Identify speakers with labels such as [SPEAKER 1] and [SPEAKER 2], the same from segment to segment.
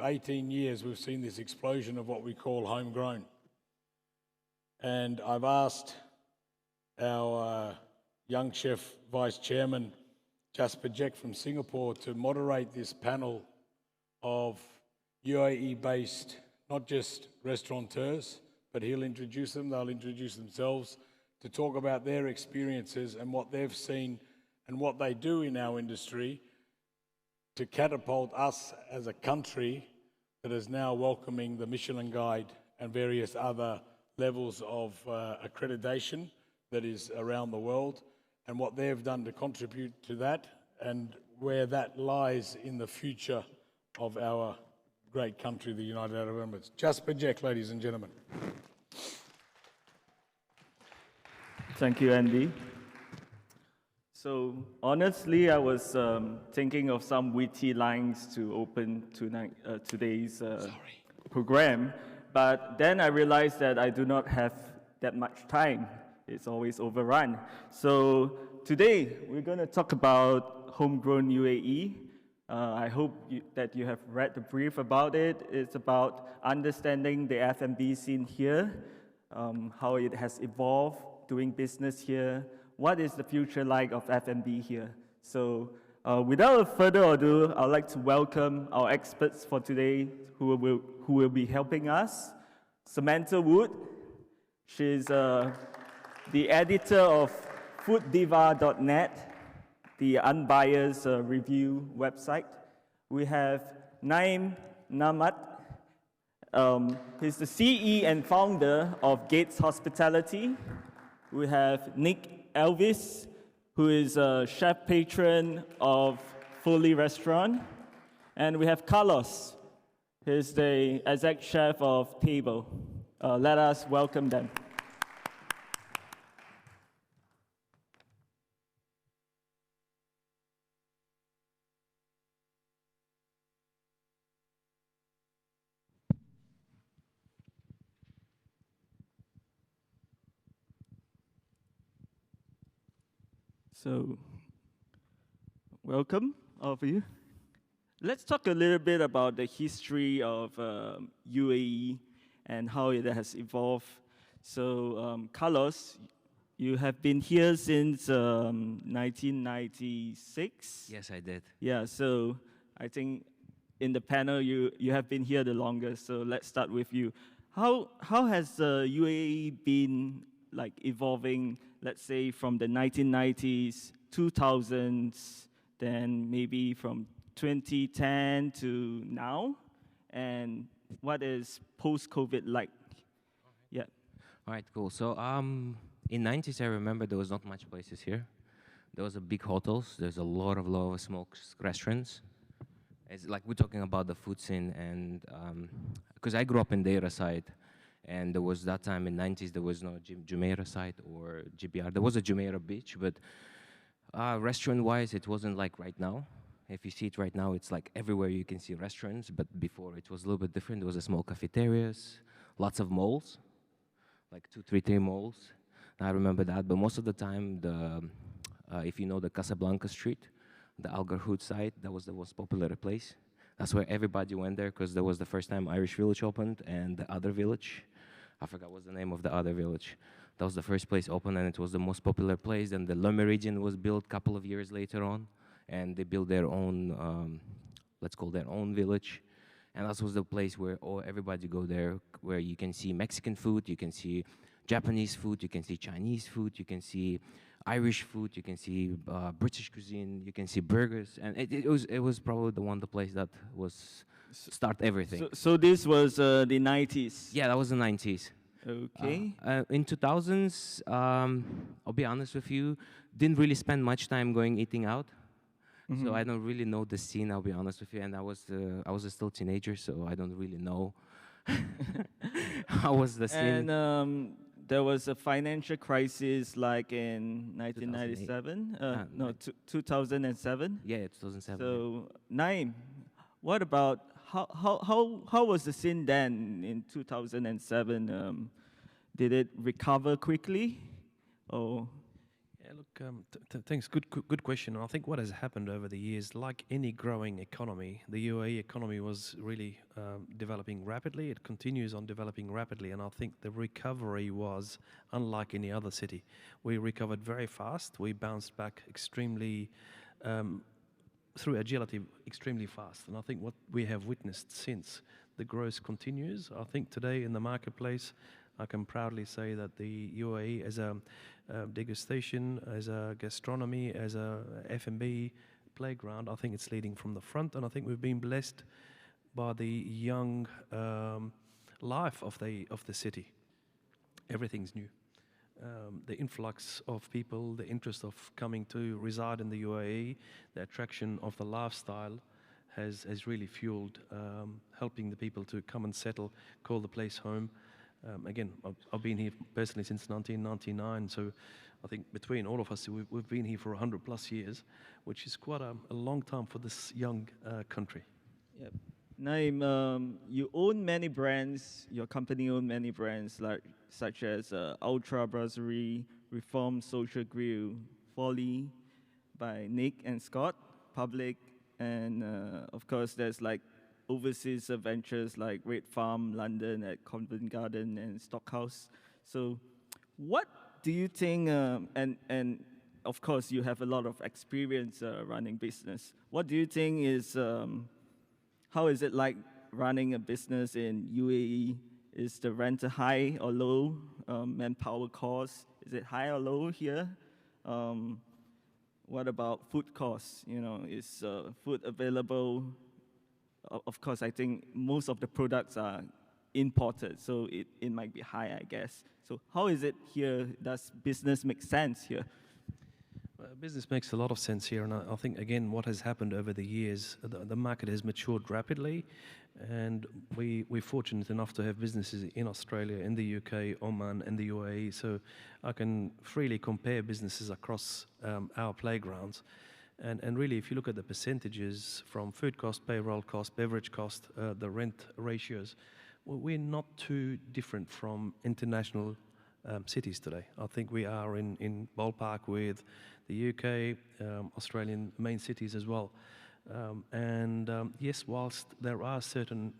[SPEAKER 1] 18 years, we've seen this explosion of what we call homegrown. And I've asked our young chef vice chairman, Jasper Jack from Singapore, to moderate this panel of UAE-based, not just restaurateurs, but he'll introduce them, they'll introduce themselves, to talk about their experiences and what they've seen and what they do in our industry to catapult us as a country that is now welcoming the Michelin Guide and various other levels of accreditation that is around the world, and what they've done to contribute to that and where that lies in the future of our great country, the United Arab Emirates. Jasper Jack, ladies and gentlemen.
[SPEAKER 2] Thank you, Andy. So honestly, I was thinking of some witty lines to open today's program, but then I realized that I do not have that much time. It's always overrun. So today, we're going to talk about Homegrown UAE. I hope that you have read the brief about it. It's about understanding the F&B scene here, how it has evolved, doing business here, what is the future like of F&B here. So without further ado, I'd like to welcome our experts for today who will be helping us. Samantha Wood, she's the editor of fooddiva.net, the unbiased review website. We have Naim Namat. He's the CE and founder of Gates Hospitality. We have Nick Elvis, who is a chef patron of Foley Restaurant. And we have Carlos, who's the exec chef of Table. Let us welcome them. So, welcome, all of you. Let's talk a little bit about the history of UAE and how it has evolved. So, Carlos, you have been here since 1996?
[SPEAKER 3] Yes, I did.
[SPEAKER 2] Yeah, so I think in the panel, you have been here the longest, so let's start with you. How has UAE been like evolving, let's say, from the 1990s, 2000s, then maybe from 2010 to now? And what is post-COVID like? Yeah.
[SPEAKER 3] All right, cool. So in 90s, I remember there was not much places here. There was a big hotels. There's a lot of small restaurants. It's like we're talking about the food scene, and because I grew up in Deira side, and there was that time in 90s, there was no Jumeirah side or GBR. There was a Jumeirah beach, but restaurant-wise, it wasn't like right now. If you see it right now, it's like everywhere you can see restaurants, but before it was a little bit different. There was a small cafeterias, lots of malls, like 2, 3 malls. I remember that, but most of the time, if you know the Casablanca Street, the Al Garhoud side, that was the most popular place. That's where everybody went there, because that was the first time Irish Village opened, and the other village, I forgot what's the name of the other village. That was the first place open, and it was the most popular place. And the Le Méridien was built a couple of years later on, and they built their own, let's call their own village. And that was the place where everybody go there, where you can see Mexican food, you can see Japanese food, you can see Chinese food, you can see Irish food, you can see British cuisine, you can see burgers, and it was probably the place that was start everything.
[SPEAKER 2] So this was the 90s?
[SPEAKER 3] Yeah, that was the 90s.
[SPEAKER 2] Okay.
[SPEAKER 3] In 2000s, I'll be honest with you, didn't really spend much time eating out. Mm-hmm. So I don't really know the scene, I'll be honest with you, and I was still a teenager, so I don't really know how was the scene.
[SPEAKER 2] And there was a financial crisis like in 1997? 2007?
[SPEAKER 3] Yeah, 2007.
[SPEAKER 2] So, Naim, what about, how was the scene then in 2007? Did it recover quickly? Or?
[SPEAKER 4] Yeah, look, thanks. Good question. And I think what has happened over the years, like any growing economy, the UAE economy was really developing rapidly. It continues on developing rapidly, and I think the recovery was unlike any other city. We recovered very fast. We bounced back extremely through agility, extremely fast. And I think what we have witnessed since, the growth continues. I think today in the marketplace, I can proudly say that the UAE as a degustation, as a gastronomy, as a F&B playground, I think it's leading from the front, and I think we've been blessed by the young life of the city. Everything's new. The influx of people, the interest of coming to reside in the UAE, the attraction of the lifestyle has really fueled helping the people to come and settle, call the place home. Again, I've been here personally since 1999, so I think between all of us, we've been here for 100 plus years, which is quite a long time for this young country.
[SPEAKER 2] Yep. Naeem, you own many brands, your company owns many brands such as Ultra Brasserie, Reform Social Grill, Folly by Nick and Scott, Public, and of course there's like overseas ventures like Red Farm, London at Covent Garden and Stockhouse. So what do you think, and of course you have a lot of experience running business. What do you think is, how is it like running a business in UAE? Is the rent high or low? Manpower cost, is it high or low here? What about food costs? You know, is food available? Of course, I think most of the products are imported, so it might be high, I guess. So how is it here? Does business make sense here?
[SPEAKER 4] Business makes a lot of sense here, and I think, again, what has happened over the years, the market has matured rapidly, and we're fortunate enough to have businesses in Australia, in the UK, Oman, and the UAE, so I can freely compare businesses across our playgrounds. And really, if you look at the percentages from food cost, payroll cost, beverage cost, the rent ratios, well, we're not too different from international cities today. I think we are in ballpark with the UK, Australian main cities as well. Yes, whilst there are certain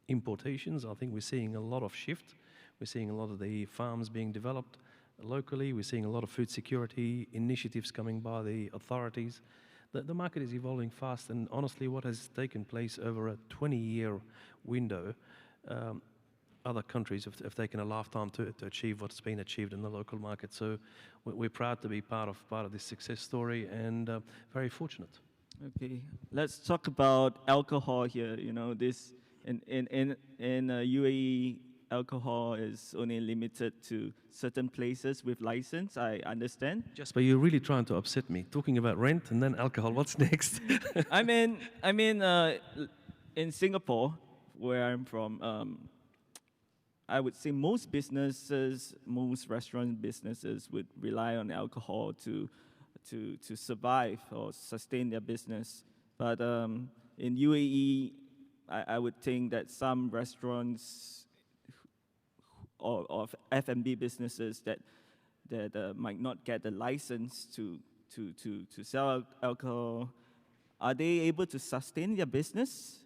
[SPEAKER 4] importations, I think we're seeing a lot of shift. We're seeing a lot of the farms being developed locally. We're seeing a lot of food security initiatives coming by the authorities. The market is evolving fast, and honestly, what has taken place over a 20-year window, other countries have taken a lifetime to achieve what's been achieved in the local market. So we're proud to be part of this success story, and very fortunate.
[SPEAKER 2] Okay, let's talk about alcohol here. You know, this in UAE, alcohol is only limited to certain places with license, I understand.
[SPEAKER 4] Jasper, you're really trying to upset me. Talking about rent and then alcohol, what's next?
[SPEAKER 2] I mean, in Singapore, where I'm from, I would say most businesses, most restaurant businesses would rely on alcohol to survive or sustain their business. But in UAE, I would think that some restaurants or F&B businesses that might not get the license to sell alcohol, are they able to sustain their business?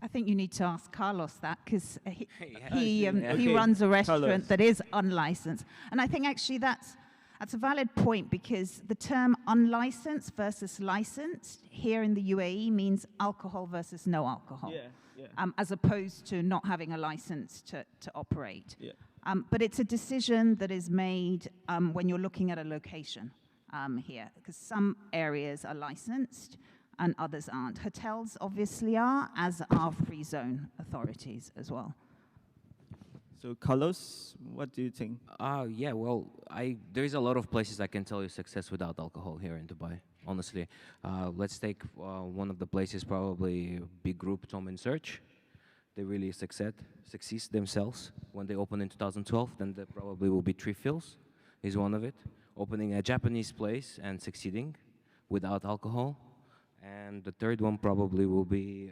[SPEAKER 5] I think you need to ask Carlos that, because he
[SPEAKER 2] Okay,
[SPEAKER 5] runs a restaurant
[SPEAKER 2] Carlos.
[SPEAKER 5] that is unlicensed. And I think actually that's a valid point, because the term unlicensed versus licensed here in the UAE means alcohol versus no alcohol.
[SPEAKER 2] Yeah.
[SPEAKER 5] As opposed to not having a license to operate.
[SPEAKER 2] Yeah.
[SPEAKER 5] But it's a decision that is made when you're looking at a location here, because some areas are licensed and others aren't. Hotels obviously are, as are free zone authorities as well.
[SPEAKER 2] So Carlos, what do you think?
[SPEAKER 3] Yeah, well, there's a lot of places I can tell you success without alcohol here in Dubai, honestly. Let's take one of the places, probably big group, Tom and Search. They really succeed themselves. When they open in 2012, then there probably will be Three Fills, is one of it. Opening a Japanese place and succeeding without alcohol. And the third one probably will be,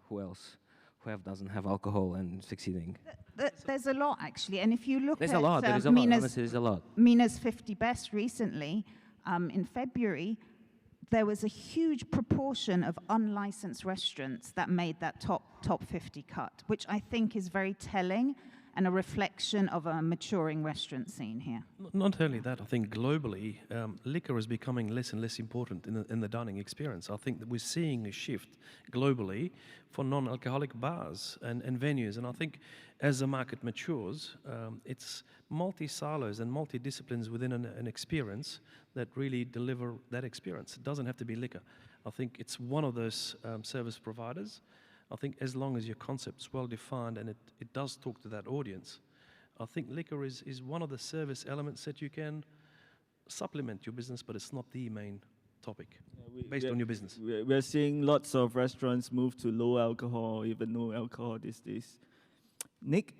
[SPEAKER 3] who else? doesn't have alcohol and succeeding?
[SPEAKER 5] There's a lot, actually. And if you look
[SPEAKER 3] There's
[SPEAKER 5] at
[SPEAKER 3] a lot. There is a lot.
[SPEAKER 5] Mina's,
[SPEAKER 3] Honestly, there's a lot.
[SPEAKER 5] Mina's 50 Best recently, in February, there was a huge proportion of unlicensed restaurants that made that top 50 cut, which I think is very telling and a reflection of a maturing restaurant scene here.
[SPEAKER 4] Not only that, I think globally, liquor is becoming less and less important in the dining experience. I think that we're seeing a shift globally for non-alcoholic bars and venues. And I think as the market matures, it's multi-silos and multi-disciplines within an experience that really deliver that experience. It doesn't have to be liquor. I think it's one of those service providers. I think as long as your concept's well defined and it does talk to that audience, I think liquor is one of the service elements that you can supplement your business, but it's not the main topic based on your business.
[SPEAKER 2] We're seeing lots of restaurants move to low alcohol, even no alcohol these days. Nick,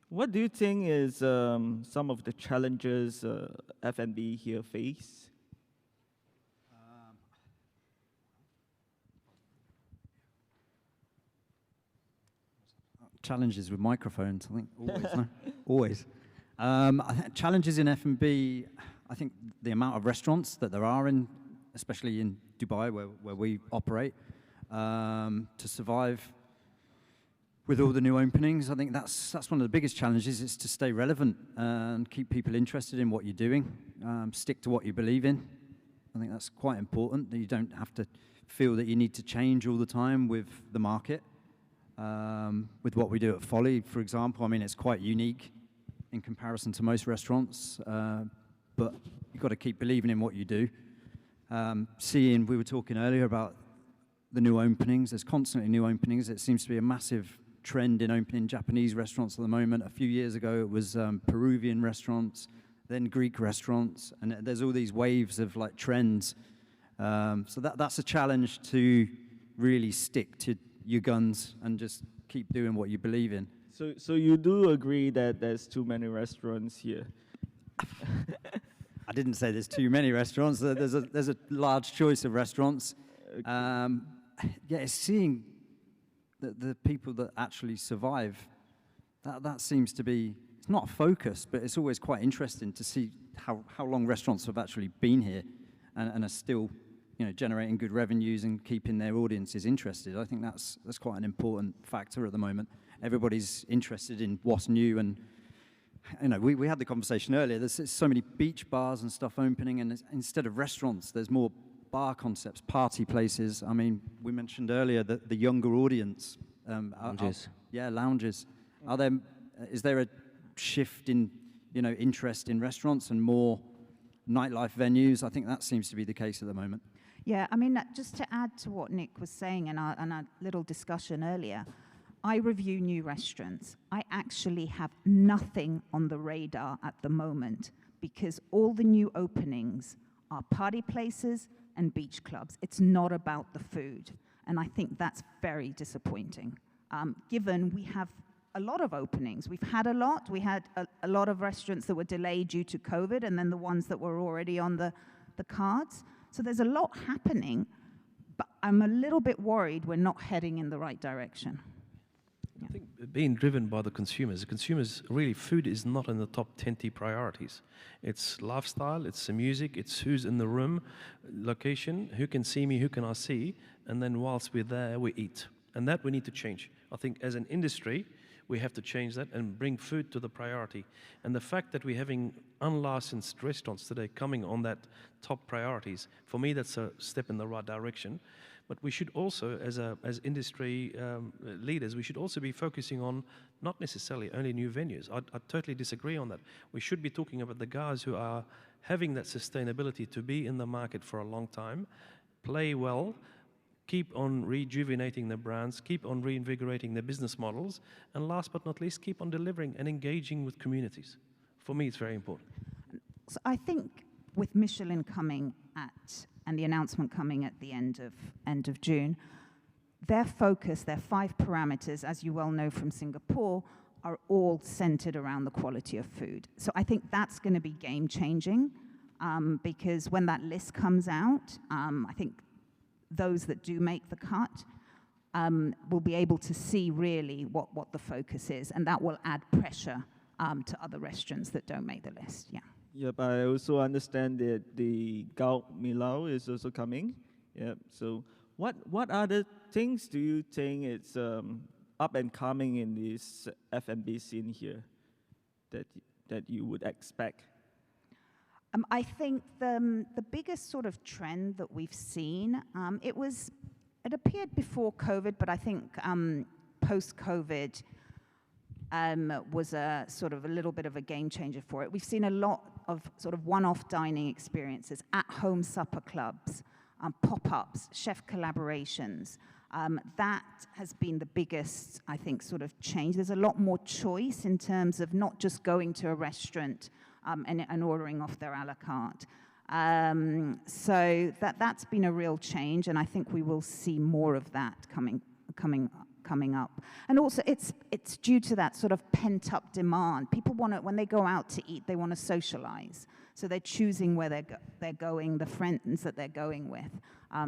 [SPEAKER 2] what do you think is some of the challenges F&B here face?
[SPEAKER 6] Challenges with microphones, I think, always, no? Always. Challenges in F&B, I think the amount of restaurants that there are in, especially in Dubai, where we operate, to survive with all the new openings. I think that's one of the biggest challenges, is to stay relevant and keep people interested in what you're doing, stick to what you believe in. I think that's quite important, that you don't have to feel that you need to change all the time with the market. With what we do at Folly, for example, I mean, it's quite unique in comparison to most restaurants, but you've got to keep believing in what you do. We were talking earlier about the new openings. There's constantly new openings. It seems to be a massive trend in opening Japanese restaurants at the moment. A few years ago, it was Peruvian restaurants, then Greek restaurants, and there's all these waves of like trends. So that's a challenge, to really stick to your guns and just keep doing what you believe in.
[SPEAKER 2] So you do agree that there's too many restaurants here?
[SPEAKER 6] I didn't say there's too many restaurants. There's a large choice of restaurants.
[SPEAKER 2] Okay.
[SPEAKER 6] It's seeing the people that actually survive. That seems to be, it's not a focus, but it's always quite interesting to see how long restaurants have actually been here and are still, generating good revenues and keeping their audiences interested. I think that's quite an important factor at the moment. Everybody's interested in what's new, and we had the conversation earlier. There's so many beach bars and stuff opening, and instead of restaurants, there's more bar concepts, party places. I mean, we mentioned earlier that the younger audience.
[SPEAKER 3] Lounges.
[SPEAKER 6] Lounges. Is there a shift in interest in restaurants and more nightlife venues? I think that seems to be the case at the moment.
[SPEAKER 5] Yeah, I mean, just to add to what Nick was saying in our little discussion earlier, I review new restaurants. I actually have nothing on the radar at the moment, because all the new openings are party places and beach clubs. It's not about the food. And I think that's very disappointing, given we have a lot of openings. We've had a lot. We had a lot of restaurants that were delayed due to COVID, and then the ones that were already on the cards. So there's a lot happening, but I'm a little bit worried we're not heading in the right direction.
[SPEAKER 4] I think being driven by the consumers, really, food is not in the top 20 priorities. It's lifestyle, it's the music, it's who's in the room, location, who can see me, who can I see, and then whilst we're there, we eat. And that we need to change. I think as an industry, we have to change that and bring food to the priority. And the fact that we're having unlicensed restaurants today coming on that top priorities, for me, that's a step in the right direction. But we should also, as industry leaders, we should also be focusing on not necessarily only new venues. I totally disagree on that. We should be talking about the guys who are having that sustainability to be in the market for a long time, play well, keep on rejuvenating their brands, keep on reinvigorating their business models, and last but not least, keep on delivering and engaging with communities. For me, it's very important.
[SPEAKER 5] So I think with Michelin coming and the announcement coming at the end of June, their focus, their 5 parameters, as you well know from Singapore, are all centered around the quality of food. So I think that's going to be game-changing, because when that list comes out, I think those that do make the cut will be able to see really what the focus is, and that will add pressure to other restaurants that don't make the list. Yeah.
[SPEAKER 2] Yep, I also understand that the Gao Milao is also coming. Yep. So what other things do you think it's up and coming in this F&B scene here that you would expect?
[SPEAKER 5] I think the biggest sort of trend that we've seen, it appeared before COVID, but I think post-COVID was a sort of a little bit of a game changer for it. We've seen a lot of sort of one-off dining experiences, at-home supper clubs, pop-ups, chef collaborations. That has been the biggest, I think, sort of change. There's a lot more choice in terms of not just going to a restaurant and ordering off their a la carte. So that's been a real change, and I think we will see more of that coming up. And also, it's due to that sort of pent-up demand. People want to, when they go out to eat, they want to socialize. So they're choosing where they're going, the friends that they're going with.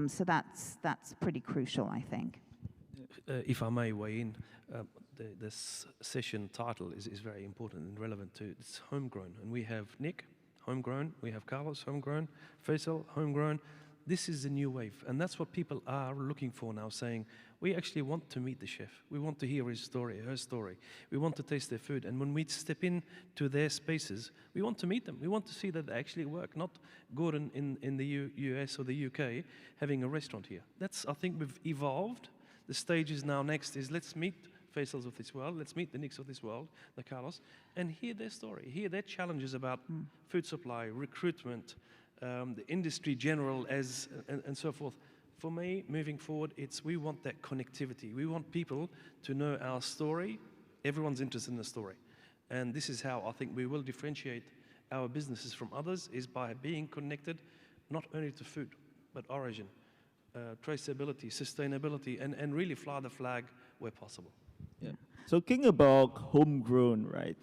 [SPEAKER 5] So that's pretty crucial, I think.
[SPEAKER 4] If I may weigh in, this session title is very important and relevant to it's Homegrown. And we have Nick, Homegrown, we have Carlos, Homegrown, Faisal, Homegrown. This is the new wave, and that's what people are looking for now, saying, we actually want to meet the chef. We want to hear his story, her story. We want to taste their food. And when we step into their spaces, we want to meet them. We want to see that they actually work, not Gordon in the US or the UK having a restaurant here. I think we've evolved. The stage is now next is let's meet Faisals of this world, let's meet the Nicks of this world, the Carlos, and hear their story, hear their challenges about food supply, recruitment, the industry general and so forth. For me, moving forward, we want that connectivity. We want people to know our story. Everyone's interested in the story. And this is how I think we will differentiate our businesses from others, is by being connected not only to food, but origin, traceability, sustainability, and really fly the flag where possible.
[SPEAKER 2] Yeah. So thinking about homegrown, right?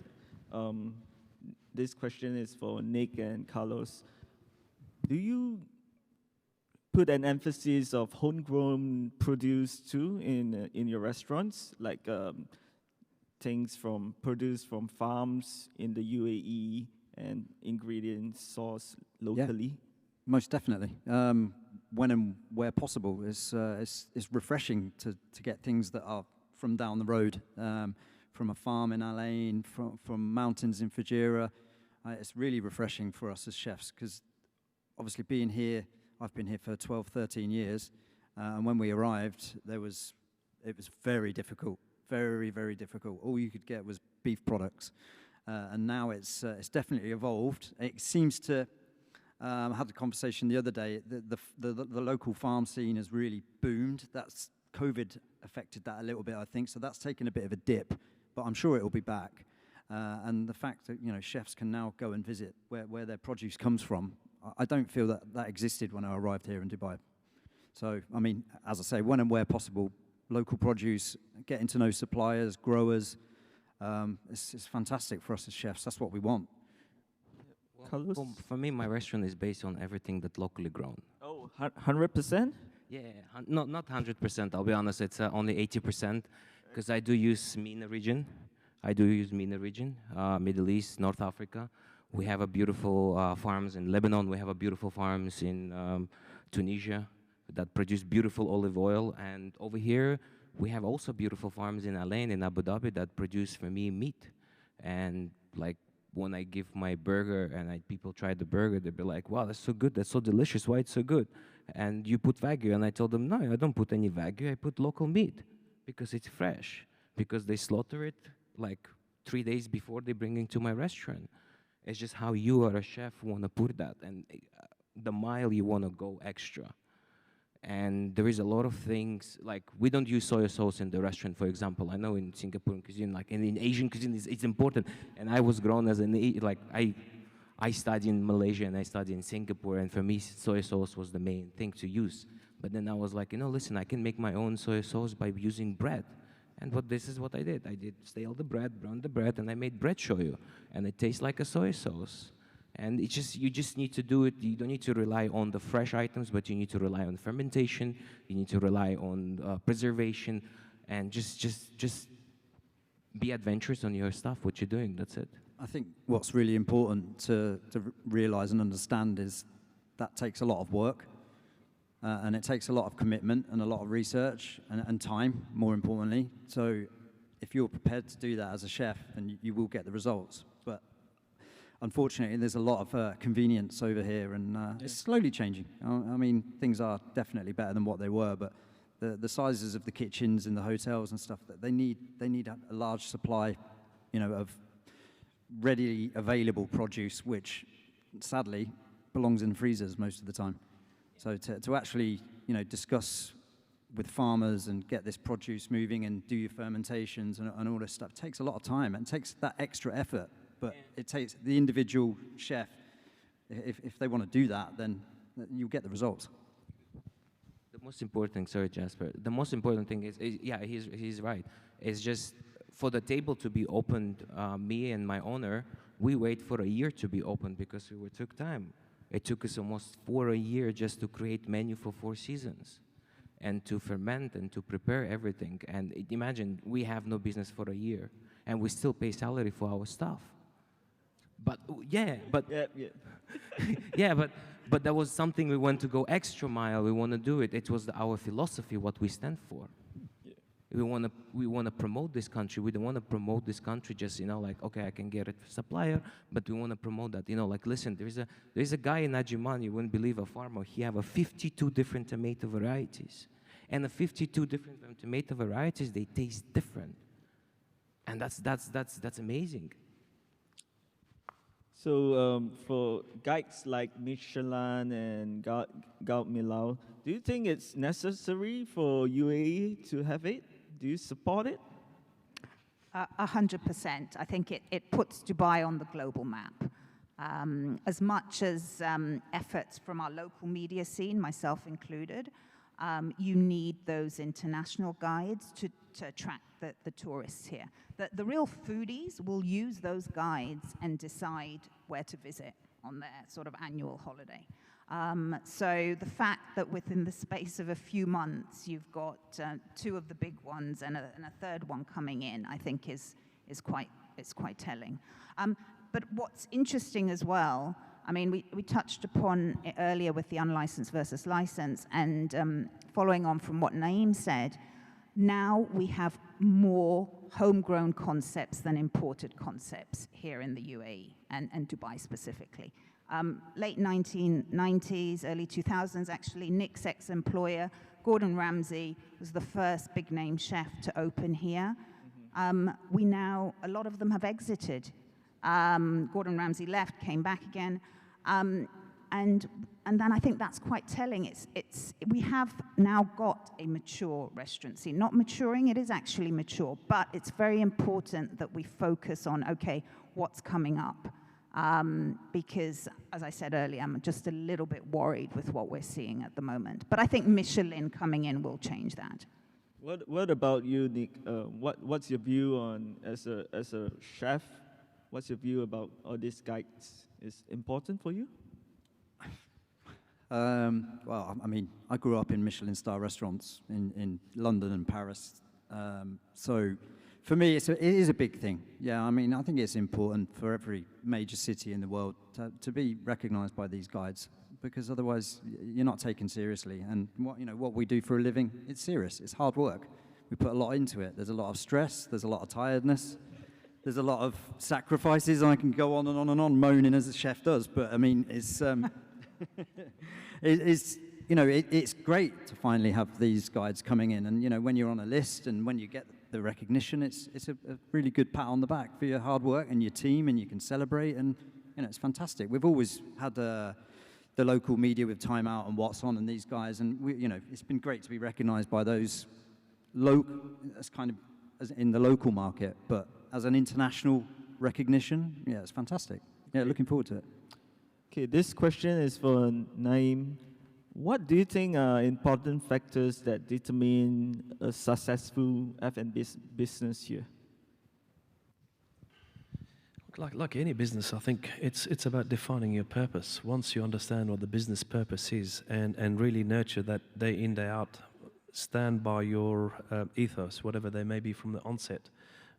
[SPEAKER 2] This question is for Nick and Carlos. Do you put an emphasis of homegrown produce too in your restaurants, like things produced from farms in the UAE and ingredients sourced locally?
[SPEAKER 6] Yeah, most definitely. When and where possible, it's refreshing to get things that are from down the road, from a farm in Al Ain, from mountains in Fujairah. It's really refreshing for us as chefs, because obviously being here, I've been here for 12, 13 years, and when we arrived, it was very difficult, very, very difficult. All you could get was beef products, and now it's definitely evolved. It seems to, I had a conversation the other day, the local farm scene has really boomed. That's COVID affected that a little bit, I think, so that's taken a bit of a dip, but I'm sure it will be back. And the fact that, chefs can now go and visit where their produce comes from, I don't feel that existed when I arrived here in Dubai. So, I mean, as I say, when and where possible, local produce, getting to know suppliers, growers, it's fantastic for us as chefs. That's what we want.
[SPEAKER 3] Well, for me, my restaurant is based on everything that's locally grown.
[SPEAKER 2] Oh, 100%?
[SPEAKER 3] Yeah, not 100%. I'll be honest. It's only 80%, because I do use MENA region. Middle East, North Africa. We have a beautiful farms in Lebanon. We have a beautiful farms in Tunisia that produce beautiful olive oil. And over here, we have also beautiful farms in Al Ain, in Abu Dhabi, that produce for me meat. And like when I give my burger and people try the burger, they'll be like, wow, that's so good, that's so delicious, why it's so good? And you put Wagyu, and I told them, no, I don't put any Wagyu, I put local meat, because it's fresh, because they slaughter it like 3 days before they bring it to my restaurant. It's just how you are a chef want to put that, and the mile you want to go extra. And there is a lot of things, like we don't use soy sauce in the restaurant, for example. I know in Singaporean cuisine, like in Asian cuisine, it's important. And I was grown as I studied in Malaysia and I studied in Singapore, and for me, soy sauce was the main thing to use. But then I was like, listen, I can make my own soy sauce by using bread. And this is what I did. I did stale the bread, brown the bread, and I made bread shoyu. And it tastes like a soy sauce. And you just need to do it. You don't need to rely on the fresh items, but you need to rely on fermentation. You need to rely on preservation, and just be adventurous on your stuff, what you're doing. That's it.
[SPEAKER 6] I think what's really important to realize and understand is that takes a lot of work, and it takes a lot of commitment and a lot of research and time, more importantly. So if you're prepared to do that as a chef, then you will get the results. But unfortunately, there's a lot of convenience over here, and it's slowly changing. I mean, things are definitely better than what they were, but the sizes of the kitchens in the hotels and stuff, that they need a large supply, of readily available produce, which sadly belongs in freezers most of the time. So to actually, discuss with farmers and get this produce moving and do your fermentations and all this stuff takes a lot of time, and it takes that extra effort. But it takes the individual chef, if they want to do that, then you'll get the results.
[SPEAKER 3] The most important thing, sorry, Jasper. The most important thing is yeah, he's right. It's just for the table to be opened. Me and my owner, we wait for a year to be opened because it took time. It took us almost a year just to create menu for 4 seasons, and to ferment and to prepare everything. And imagine we have no business for a year, and we still pay salary for our staff. But yeah, but that was something we want to go extra mile. We want to do it. It was our philosophy, what we stand for. Yeah. We want to promote this country. We don't want to promote this country just like, okay, I can get it supplier, but we want to promote that. Like, listen, there's a guy in Ajman, you wouldn't believe, a farmer. He have 52 different tomato varieties, and the 52 different tomato varieties, they taste different, and that's amazing.
[SPEAKER 2] So for guides like Michelin and Gout Millau, do you think it's necessary for UAE to have it? Do you support it?
[SPEAKER 5] 100%. I think it puts Dubai on the global map. As much as efforts from our local media scene, myself included, you need those international guides to attract the tourists here. The real foodies will use those guides and decide where to visit on their sort of annual holiday. So the fact that within the space of a few months you've got 2 of the big ones and a third one coming in, I think is quite telling. But what's interesting as well, I mean, we touched upon it earlier with the unlicensed versus licensed, and following on from what Naeem said, now we have more homegrown concepts than imported concepts here in the UAE and Dubai specifically. Late 1990s, early 2000s, actually, Nick's ex-employer, Gordon Ramsay, was the first big-name chef to open here. A lot of them have exited. Gordon Ramsay left, came back again. And then I think that's quite telling. We have now got a mature restaurant scene. Not maturing, it is actually mature, but it's very important that we focus on, okay, what's coming up? Because, as I said earlier, I'm just a little bit worried with what we're seeing at the moment. But I think Michelin coming in will change that.
[SPEAKER 2] What about you, Nick? What's your view on, as a chef, what's your view about all these guides? Is important for you?
[SPEAKER 6] Well, I mean, I grew up in Michelin-star restaurants in London and Paris. So for me, it is a big thing. Yeah, I mean, I think it's important for every major city in the world to be recognized by these guides, because otherwise you're not taken seriously. And what we do for a living, it's serious. It's hard work. We put a lot into it. There's a lot of stress. There's a lot of tiredness. There's a lot of sacrifices. I can go on and on and on moaning as a chef does, but I mean, it's it's great to finally have these guides coming in, and when you're on a list and when you get the recognition, it's a really good pat on the back for your hard work and your team, and you can celebrate, and it's fantastic. We've always had the local media with Time Out and What's On and these guys, and it's been great to be recognized by those as in the local market, but as an international recognition, yeah, it's fantastic. Yeah, looking forward to it.
[SPEAKER 2] Okay, this question is for Naeem. What do you think are important factors that determine a successful F&B business here?
[SPEAKER 4] Like any business, I think it's about defining your purpose. Once you understand what the business purpose is and really nurture that day in, day out, stand by your ethos, whatever they may be from the onset.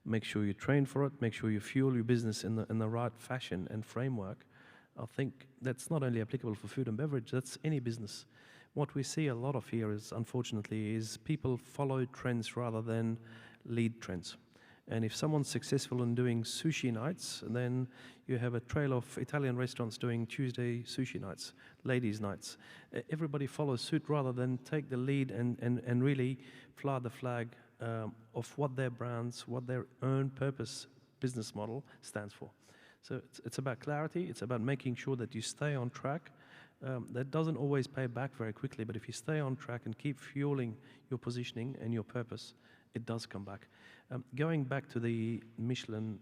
[SPEAKER 4] Make sure you train for it, make sure you fuel your business in the right fashion and framework. I think that's not only applicable for food and beverage, that's any business. What we see a lot of here is, unfortunately, is people follow trends rather than lead trends. And if someone's successful in doing sushi nights, then you have a trail of Italian restaurants doing Tuesday sushi nights, ladies' nights. Everybody follows suit rather than take the lead and really fly the flag of what their brands, what their own purpose business model stands for. So it's about clarity, it's about making sure that you stay on track. That doesn't always pay back very quickly, but if you stay on track and keep fueling your positioning and your purpose, it does come back. Going back to the Michelin,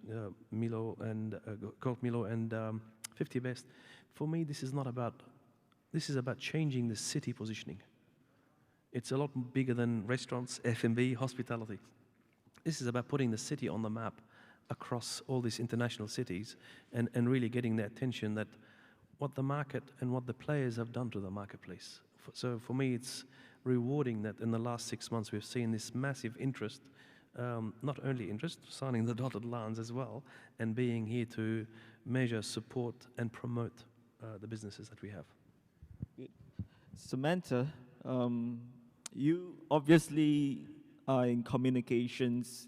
[SPEAKER 4] Milo and Gold Milo and 50 Best, for me this is about changing the city positioning. It's a lot bigger than restaurants, F&B, hospitality. This is about putting the city on the map across all these international cities and really getting the attention that what the market and what the players have done to the marketplace. So for me, it's rewarding that in the last 6 months we've seen this massive interest, not only interest, signing the dotted lines as well, and being here to measure, support, and promote the businesses that we have.
[SPEAKER 2] Good. Samantha, you obviously are in communications.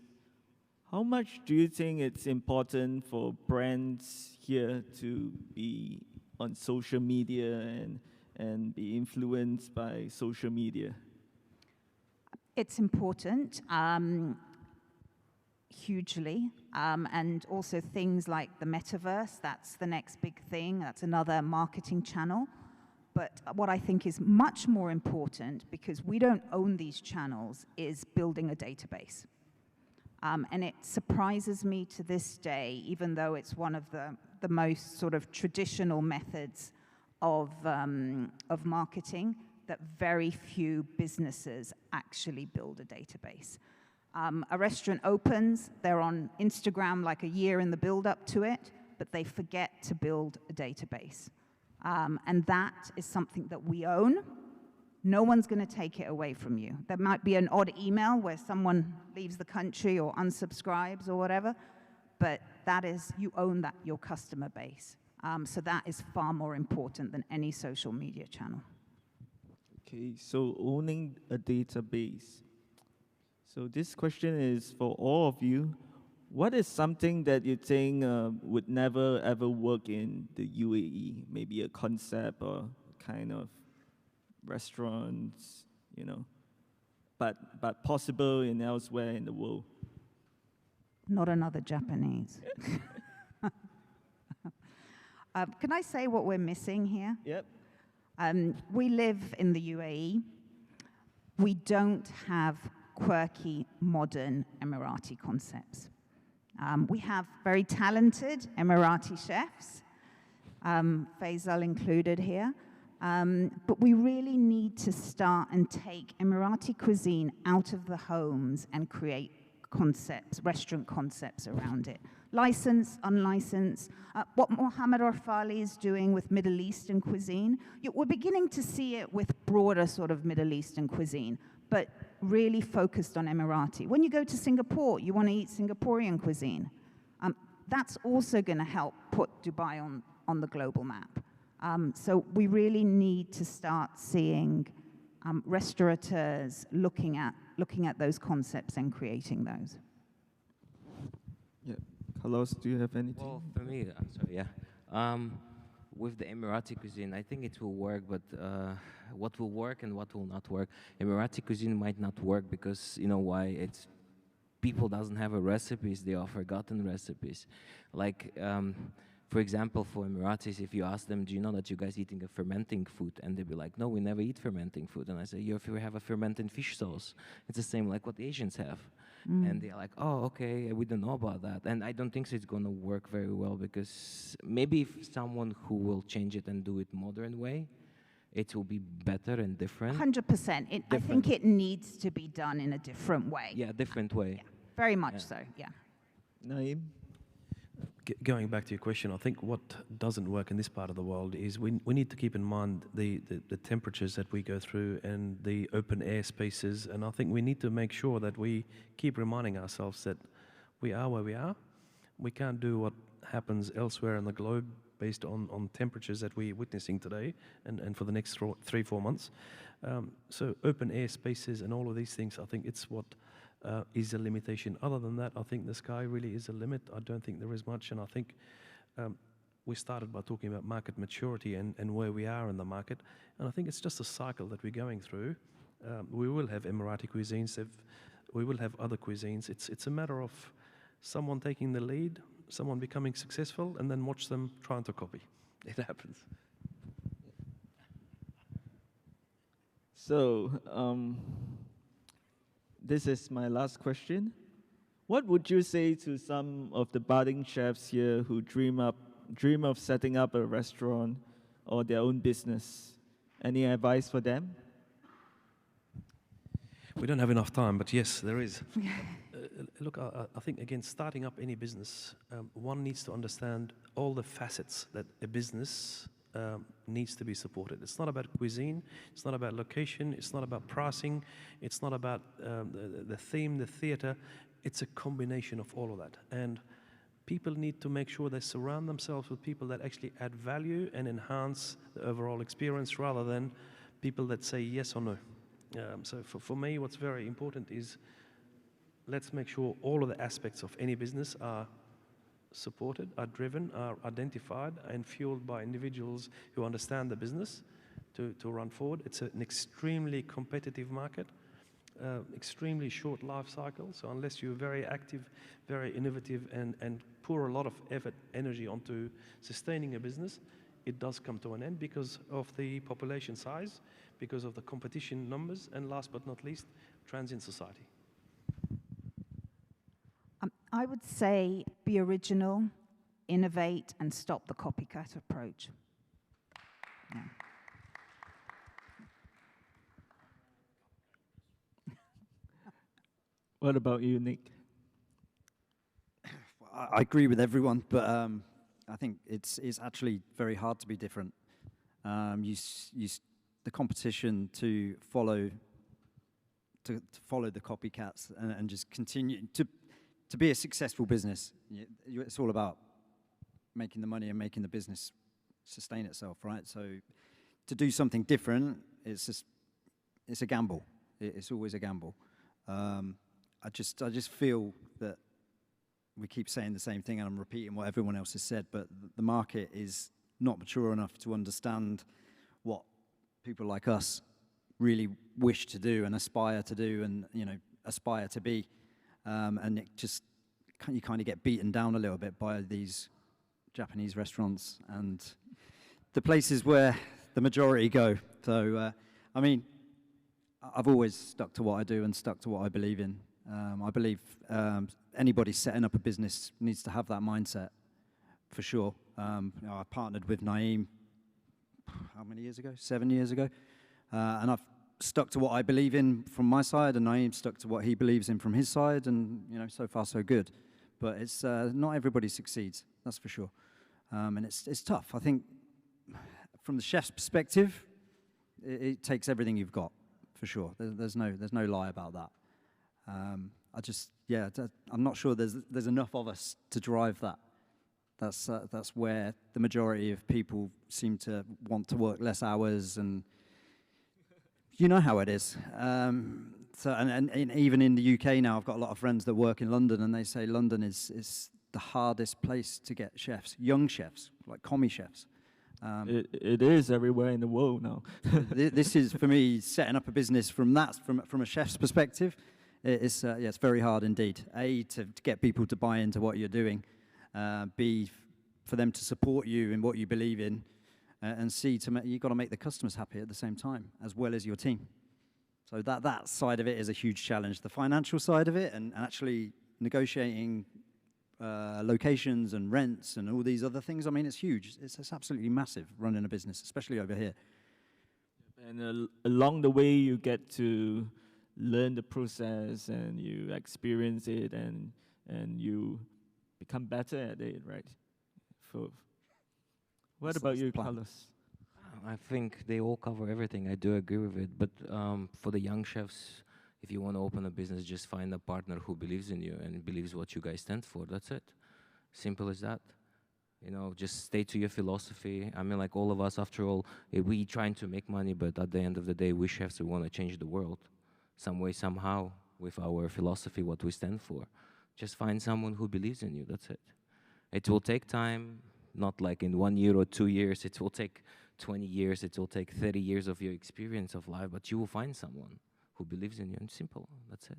[SPEAKER 2] How much do you think it's important for brands here to be on social media and be influenced by social media?
[SPEAKER 5] It's important, hugely, and also things like the metaverse, that's the next big thing, that's another marketing channel. But what I think is much more important, because we don't own these channels, is building a database. And it surprises me to this day, even though it's one of the most sort of traditional methods of marketing, that very few businesses actually build a database. A restaurant opens, they're on Instagram like a year in the build-up to it, but they forget to build a database. And that is something that we own. No one's going to take it away from you. There might be an odd email where someone leaves the country or unsubscribes or whatever, but that is, you own that, your customer base. So that is far more important than any social media channel.
[SPEAKER 2] Okay, so owning a database. So this question is for all of you. What is something that you think would never ever work in the UAE? Maybe a concept or kind of restaurants, you know, but possible in elsewhere in the world.
[SPEAKER 5] Not another Japanese. Can I say what we're missing here?
[SPEAKER 2] Yep.
[SPEAKER 5] We live in the UAE. We don't have quirky, modern Emirati concepts. We have very talented Emirati chefs, Faisal included here, but we really need to start and take Emirati cuisine out of the homes and create concepts, restaurant concepts around it. Licensed, unlicensed, what Mohammed Orfali is doing with Middle Eastern cuisine. We're beginning to see it with broader sort of Middle Eastern cuisine, but really focused on Emirati. When you go to Singapore, you want to eat Singaporean cuisine. That's also going to help put Dubai on the global map. So we really need to start seeing restaurateurs looking at those concepts and creating those.
[SPEAKER 2] Yeah. Carlos, do you have anything?
[SPEAKER 3] Well, for me, I'm sorry, yeah. With the Emirati cuisine, I think it will work, but what will work and what will not work. Emirati cuisine might not work because, you know why? It's people doesn't have a recipes, they are forgotten recipes. Like, for example, for Emiratis, if you ask them, do you know that you guys eating a fermenting food? And they'll be like, no, we never eat fermenting food. And I say, if you have a fermenting fish sauce, it's the same like what Asians have. And they're like, oh, okay, we don't know about that. And I don't think so it's going to work very well, because maybe if someone who will change it and do it modern way, it will be better and different.
[SPEAKER 5] 100%. I think it needs to be done in a different way.
[SPEAKER 3] Yeah, different way.
[SPEAKER 5] Yeah, very much so, yeah.
[SPEAKER 2] Naeem?
[SPEAKER 4] Going back to your question, I think what doesn't work in this part of the world is we need to keep in mind the temperatures that we go through and the open air spaces, and I think we need to make sure that we keep reminding ourselves that we are where we are. We can't do what happens elsewhere in the globe based on temperatures that we're witnessing today and for the next 3-4 months. So open air spaces and all of these things, I think it's what is a limitation. Other than that, I think the sky really is a limit. I don't think there is much, and I think we started by talking about market maturity and where we are in the market, and I think it's just a cycle that we're going through. We will have Emirati cuisines, we will have other cuisines. It's a matter of someone taking the lead, someone becoming successful, and then watch them trying to copy. It happens.
[SPEAKER 2] So, this is my last question. What would you say to some of the budding chefs here who dream of setting up a restaurant or their own business? Any advice for them?
[SPEAKER 4] We don't have enough time, but yes, there is. Look, I think, again, starting up any business, one needs to understand all the facets that a business needs to be supported. It's not about cuisine, it's not about location, it's not about pricing, it's not about the theme, the theater. It's a combination of all of that. And people need to make sure they surround themselves with people that actually add value and enhance the overall experience rather than people that say yes or no. So for me, what's very important is let's make sure all of the aspects of any business are supported, are driven, are identified and fueled by individuals who understand the business to run forward. It's an extremely competitive market, extremely short life cycle. So unless you're very active, very innovative and pour a lot of effort, energy onto sustaining a business, it does come to an end because of the population size, because of the competition numbers, and last but not least, transient society.
[SPEAKER 5] I would say be original, innovate, and stop the copycat approach. Yeah.
[SPEAKER 2] What about you, Nick?
[SPEAKER 6] I agree with everyone, but I think it's actually very hard to be different. The competition to follow the copycats and just continue to be a successful business. It's all about making the money and making the business sustain itself, right? So to do something different, it's a gamble. It's always a gamble. I just feel that we keep saying the same thing, and I'm repeating what everyone else has said, but the market is not mature enough to understand what people like us really wish to do and aspire to do and, aspire to be. And you kind of get beaten down a little bit by these Japanese restaurants and the places where the majority go. So, I've always stuck to what I do and stuck to what I believe in. I believe anybody setting up a business needs to have that mindset, for sure. I partnered with Naeem, how many years ago? 7 years ago. And I've stuck to what I believe in from my side, and Naeem stuck to what he believes in from his side, and so far so good. But it's not everybody succeeds, that's for sure. And it's tough. I think from the chef's perspective, it takes everything you've got, for sure. There's no lie about that. I'm not sure there's enough of us to drive that. That's where the majority of people seem to want to work less hours, and you know how it is. And even in the UK now, I've got a lot of friends that work in London, and they say London is the hardest place to get chefs, young chefs, like commie chefs.
[SPEAKER 2] It is everywhere in the world now.
[SPEAKER 6] This is, for me, setting up a business from a chef's perspective. It's very hard indeed. A, to get people to buy into what you're doing. B, for them to support you in what you believe in. And C, you've got to make the customers happy at the same time, as well as your team. So that side of it is a huge challenge. The financial side of it, and actually negotiating locations and rents and all these other things, it's huge. It's absolutely massive running a business, especially over here.
[SPEAKER 2] And along the way, you get to learn the process, and you experience it, and you become better at it, right? For what
[SPEAKER 6] That's
[SPEAKER 2] about
[SPEAKER 6] the
[SPEAKER 2] you,
[SPEAKER 6] plan.
[SPEAKER 2] Carlos?
[SPEAKER 3] I think they all cover everything. I do agree with it. But for the young chefs, if you want to open a business, just find a partner who believes in you and believes what you guys stand for. That's it. Simple as that. You know, just stay to your philosophy. I mean, like all of us, after all, we trying to make money, but at the end of the day, we chefs, we want to change the world some way, somehow, with our philosophy, what we stand for. Just find someone who believes in you. That's it. It will take time, not like in 1 year or 2 years. It will take 20 years. It will take 30 years of your experience of life, but you will find someone who believes in you. And simple. That's it.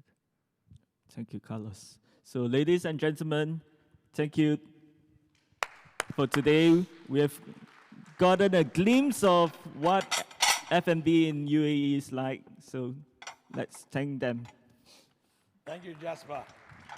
[SPEAKER 2] Thank you, Carlos. So, ladies and gentlemen, thank you for today. We have gotten a glimpse of what F&B in UAE is like. So, let's thank them.
[SPEAKER 1] Thank you, Jasper.